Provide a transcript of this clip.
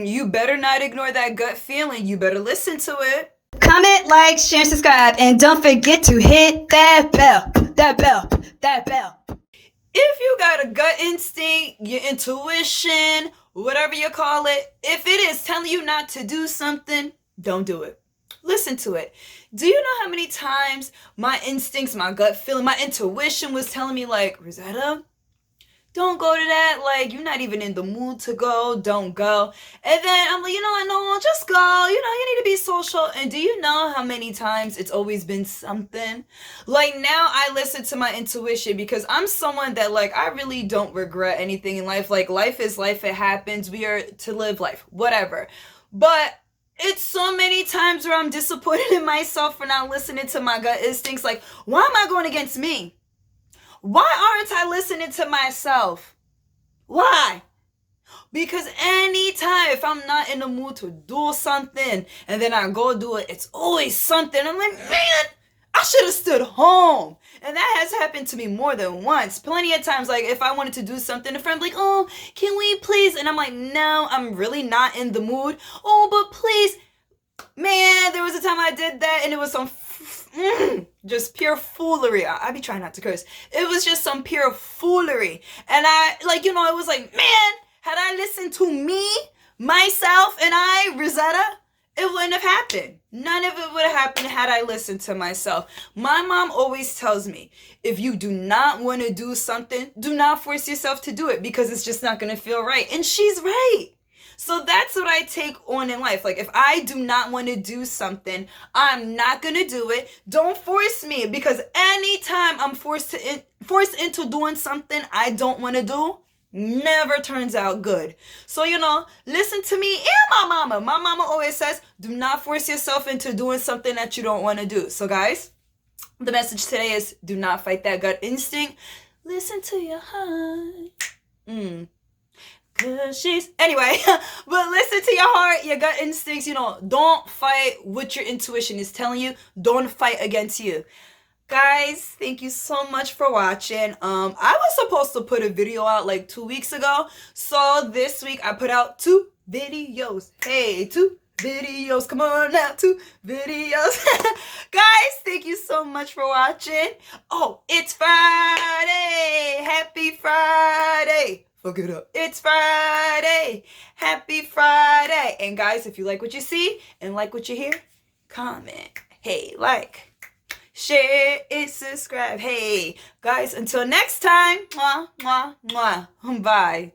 You better not ignore that gut feeling. You better listen to it. Comment, like, share, and subscribe, and don't forget to hit that bell, that bell, that bell. If you got a gut instinct, your intuition, whatever you call it, if it is telling you not to do something, don't do it. Listen to it. Do you know how many times my instincts, my gut feeling, my intuition was telling me like, Rosetta, don't go to that. Like, you're not even in the mood to go. Don't go. And then I'm like, you know what? No, just go. You know, you need to be social. And do you know how many times it's always been something? Like, now I listen to my intuition because I'm someone that, like, I really don't regret anything in life. Like, life is life. It happens. We are to live life. Whatever. But it's so many times where I'm disappointed in myself for not listening to my gut instincts. Like, why am I going against me? Why aren't I listening to myself? Why? Because anytime if I'm not in the mood to do something and then I go do it, it's always something. I'm like, man, I should have stood home. And that has happened to me more than once. Plenty of times, like if I wanted to do something, a friend like, oh, can we please? And I'm like, no, I'm really not in the mood. Oh, but please. Man, there was a time I did that and it was some just pure foolery. I be trying not to curse. It was just some pure foolery. And I, like, you know, it was like, man, had I listened to me, myself, and I, Rosetta, it wouldn't have happened. None of it would have happened had I listened to myself. My mom always tells me, if you do not want to do something, do not force yourself to do it because it's just not going to feel right. And she's right. So that's what I take on in life. Like, if I do not want to do something, I'm not going to do it. Don't force me, because anytime I'm forced into doing something I don't want to do, never turns out good. So, you know, listen to me and my mama. My mama always says, do not force yourself into doing something that you don't want to do. So, guys, the message today is do not fight that gut instinct. Listen to your heart. Anyway, but listen to your heart, your gut instincts. You know, don't fight what your intuition is telling you. Don't fight against you. Guys, thank you so much for watching. I was supposed to put a video out like 2 weeks ago. So this week I put out 2 videos. Hey, 2 videos. Come on now, 2 videos. Guys, thank you so much for watching. Oh, it's Friday. Happy Friday. Fuck it up. It's Friday. Happy Friday. And guys, if you like what you see and like what you hear, comment. Hey, like, share, and subscribe. Hey, guys, until next time. Mwah, mwah, mwah. Bye.